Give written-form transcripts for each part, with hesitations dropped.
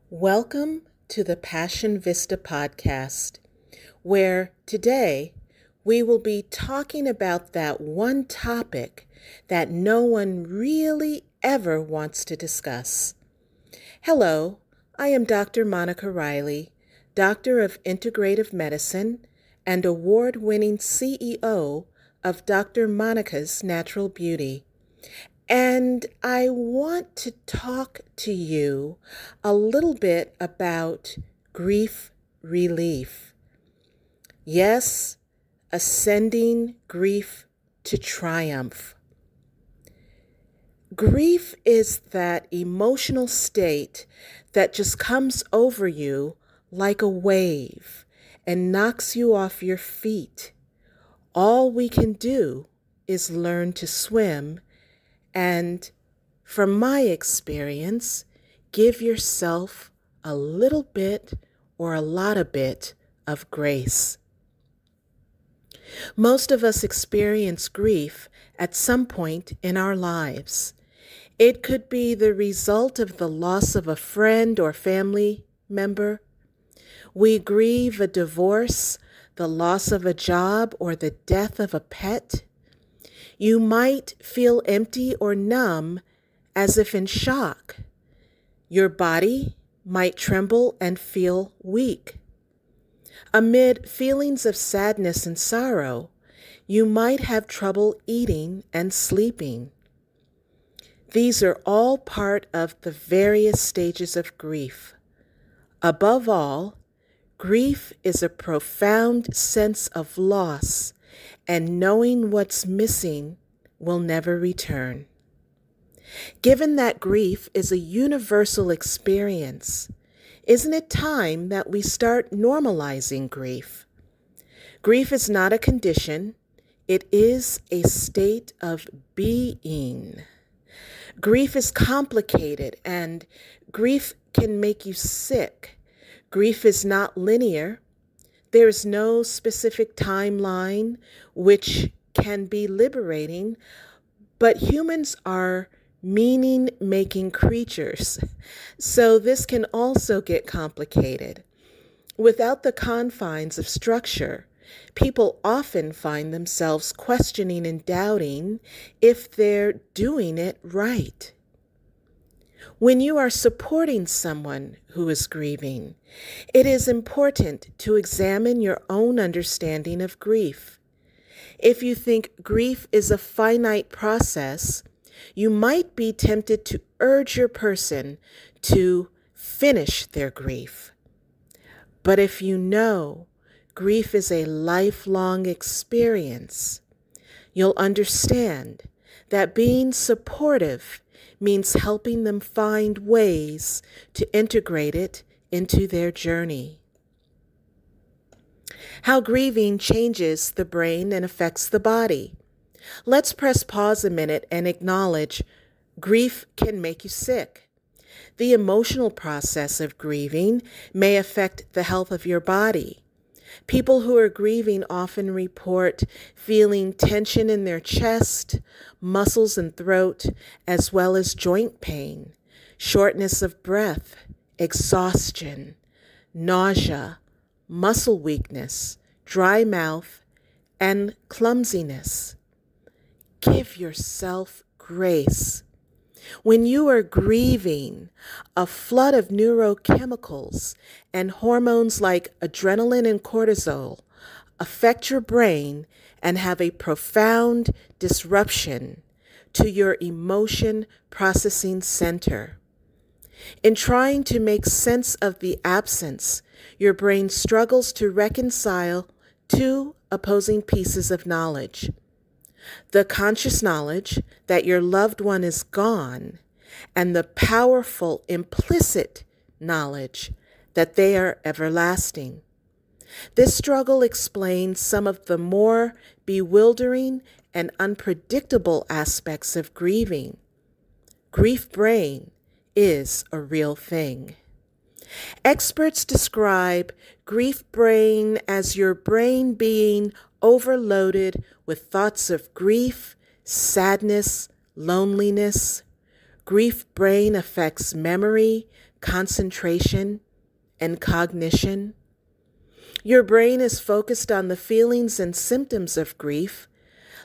Welcome to the Passion Vista podcast, where today we will be talking about that one topic that no one really ever wants to discuss. Hello, I am Dr. Monica Riley, Doctor of Integrative Medicine and award-winning CEO of Dr. Monica's Natural Beauty. And I want to talk to you a little bit about grief relief. Yes, ascending grief to triumph. Grief is that emotional state that just comes over you like a wave and knocks you off your feet. All we can do is learn to swim. And from my experience, give yourself a little bit or a lot of bit of grace. Most of us experience grief at some point in our lives. It could be the result of the loss of a friend or family member. We grieve a divorce, the loss of a job, or the death of a pet. You might feel empty or numb, as if in shock. Your body might tremble and feel weak. Amid feelings of sadness and sorrow, you might have trouble eating and sleeping. These are all part of the various stages of grief. Above all, grief is a profound sense of loss, and knowing what's missing will never return. Given that grief is a universal experience, isn't it time that we start normalizing grief? Grief is not a condition, it is a state of being. Grief is complicated, and grief can make you sick. Grief is not linear. There is no specific timeline, which can be liberating, but humans are meaning-making creatures, so this can also get complicated. Without the confines of structure, people often find themselves questioning and doubting if they're doing it right. When you are supporting someone who is grieving, it is important to examine your own understanding of grief. If you think grief is a finite process, you might be tempted to urge your person to finish their grief. But if you know grief is a lifelong experience, you'll understand that being supportive means helping them find ways to integrate it into their journey. How grieving changes the brain and affects the body. Let's press pause a minute and acknowledge grief can make you sick. The emotional process of grieving may affect the health of your body. People who are grieving often report feeling tension in their chest, muscles and throat, as well as joint pain, shortness of breath, exhaustion, nausea, muscle weakness, dry mouth, and clumsiness. Give yourself grace. When you are grieving, a flood of neurochemicals and hormones like adrenaline and cortisol affect your brain and have a profound disruption to your emotion processing center. In trying to make sense of the absence, your brain struggles to reconcile two opposing pieces of knowledge: the conscious knowledge that your loved one is gone, and the powerful implicit knowledge that they are everlasting. This struggle explains some of the more bewildering and unpredictable aspects of grieving. Grief brain is a real thing. Experts describe grief brain as your brain being overloaded with thoughts of grief, sadness, loneliness. Grief brain affects memory, concentration, and cognition. Your brain is focused on the feelings and symptoms of grief,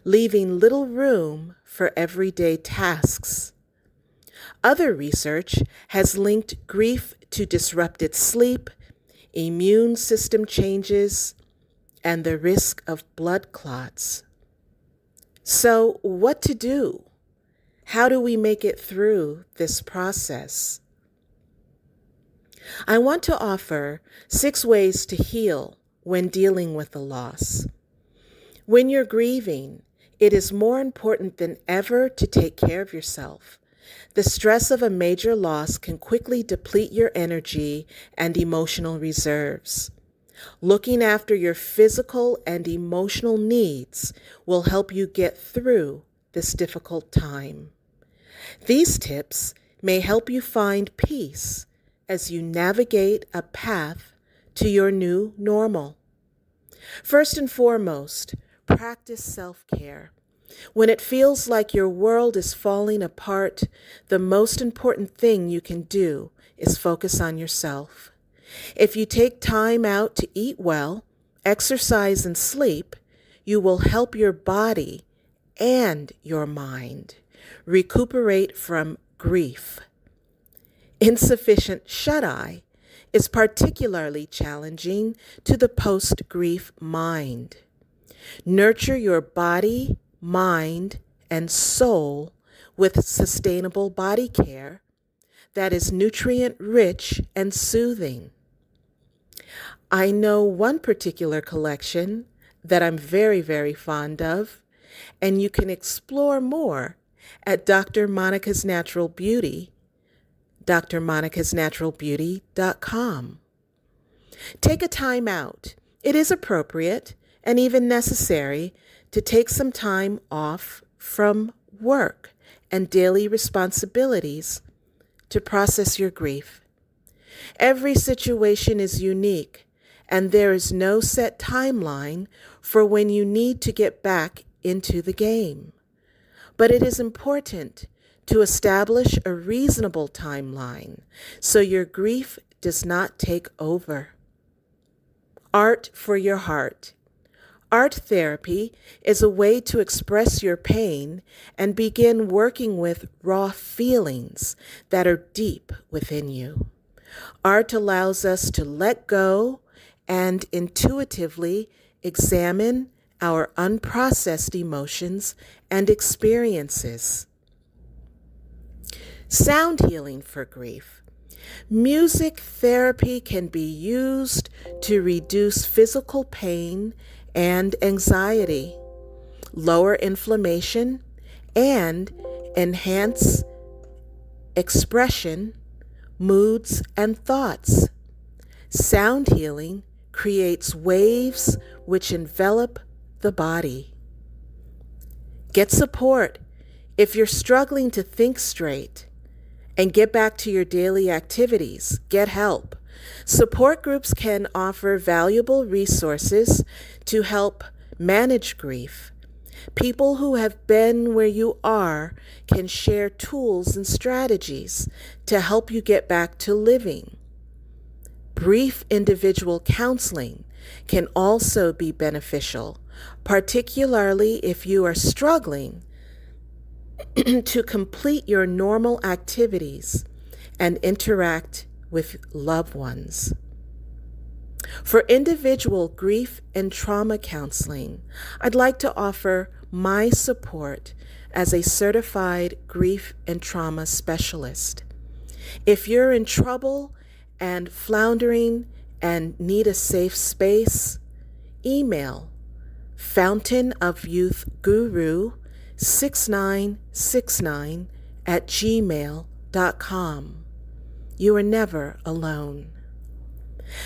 leaving little room for everyday tasks. Other research has linked grief to disrupted sleep, immune system changes, and the risk of blood clots. So, what to do? How do we make it through this process? I want to offer 6 ways to heal when dealing with a loss. When you're grieving, it is more important than ever to take care of yourself. The stress of a major loss can quickly deplete your energy and emotional reserves. Looking after your physical and emotional needs will help you get through this difficult time. These tips may help you find peace as you navigate a path to your new normal. First and foremost, practice self-care. When it feels like your world is falling apart, the most important thing you can do is focus on yourself. If you take time out to eat well, exercise, and sleep, you will help your body and your mind recuperate from grief. Insufficient shut-eye is particularly challenging to the post-grief mind. Nurture your body, mind, and soul with sustainable body care that is nutrient-rich and soothing. I know one particular collection that I'm very, very fond of, and you can explore more at Dr. Monica's Natural Beauty, drmonicasnaturalbeauty.com. Take a time out. It is appropriate and even necessary to take some time off from work and daily responsibilities to process your grief. Every situation is unique, and there is no set timeline for when you need to get back into the game. But it is important to establish a reasonable timeline so your grief does not take over. Art for your heart. Art therapy is a way to express your pain and begin working with raw feelings that are deep within you. Art allows us to let go and intuitively examine our unprocessed emotions and experiences. Sound healing for grief. Music therapy can be used to reduce physical pain and anxiety, lower inflammation, and enhance expression, moods, and thoughts. Sound healing creates waves which envelop the body. Get support if you're struggling to think straight and get back to your daily activities. Get help. Support groups can offer valuable resources to help manage grief. People who have been where you are can share tools and strategies to help you get back to living. Brief individual counseling can also be beneficial, particularly if you are struggling to complete your normal activities and interact with loved ones. For individual grief and trauma counseling, I'd like to offer my support as a certified grief and trauma specialist. If you're in trouble and floundering and need a safe space, email fountainofyouthguru6969@gmail.com. You are never alone.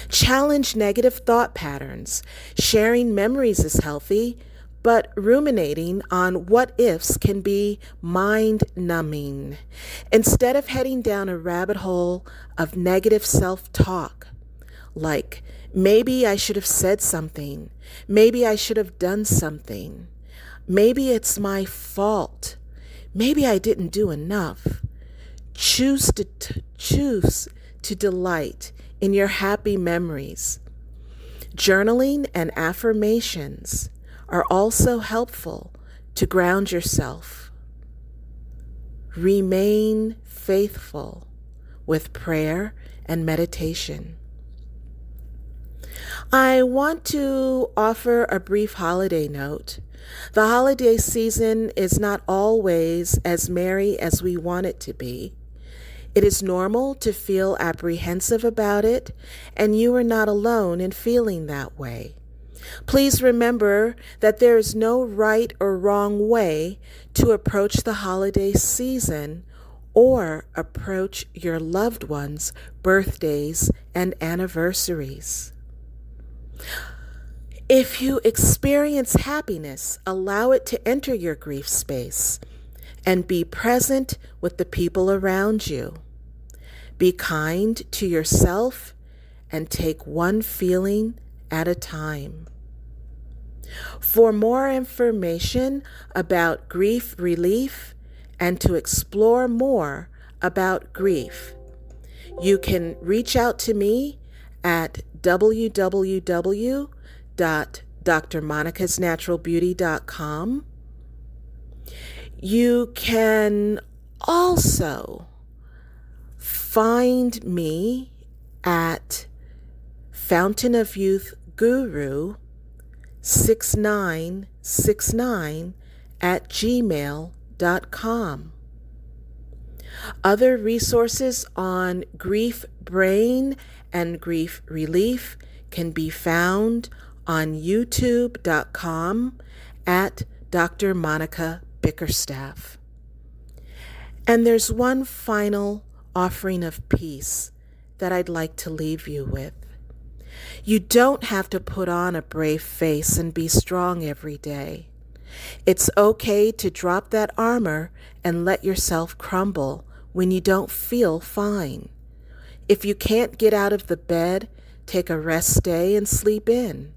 Challenge negative thought patterns. Sharing memories is healthy, but ruminating on what-ifs can be mind-numbing. Instead of heading down a rabbit hole of negative self-talk, like, maybe I should have said something, maybe I should have done something, maybe it's my fault, maybe I didn't do enough. Choose to delight in your happy memories. Journaling and affirmations are also helpful to ground yourself. Remain faithful with prayer and meditation. I want to offer a brief holiday note. The holiday season is not always as merry as we want it to be. It is normal to feel apprehensive about it, and you are not alone in feeling that way. Please remember that there is no right or wrong way to approach the holiday season or approach your loved ones' birthdays and anniversaries. If you experience happiness, allow it to enter your grief space and be present with the people around you. Be kind to yourself and take one feeling at a time. For more information about grief relief and to explore more about grief, you can reach out to me at www.drmonicasnaturalbeauty.com. You can also find me at Fountain of Youth Guru 6969 at gmail.com. Other resources on grief brain and grief relief can be found on youtube.com at Dr. Monica Bickerstaff. And there's one final offering of peace that I'd like to leave you with. You don't have to put on a brave face and be strong every day. It's okay to drop that armor and let yourself crumble when you don't feel fine. If you can't get out of the bed, take a rest day and sleep in.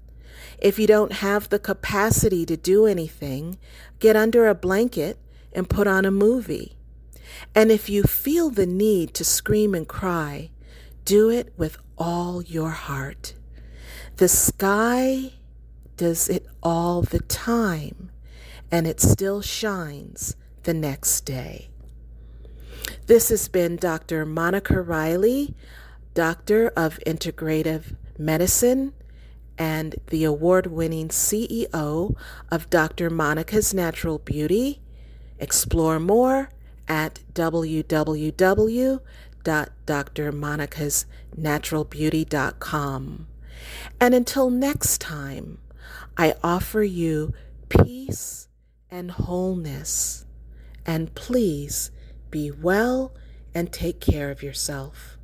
If you don't have the capacity to do anything, get under a blanket and put on a movie. And if you feel the need to scream and cry, do it with all your heart. The sky does it all the time, and it still shines the next day. This has been Dr. Monica Riley, Doctor of Integrative Medicine and the award-winning CEO of Dr. Monica's Natural Beauty. Explore more at www.drmonicasnaturalbeauty.com. And until next time, I offer you peace and wholeness. And please be well and take care of yourself.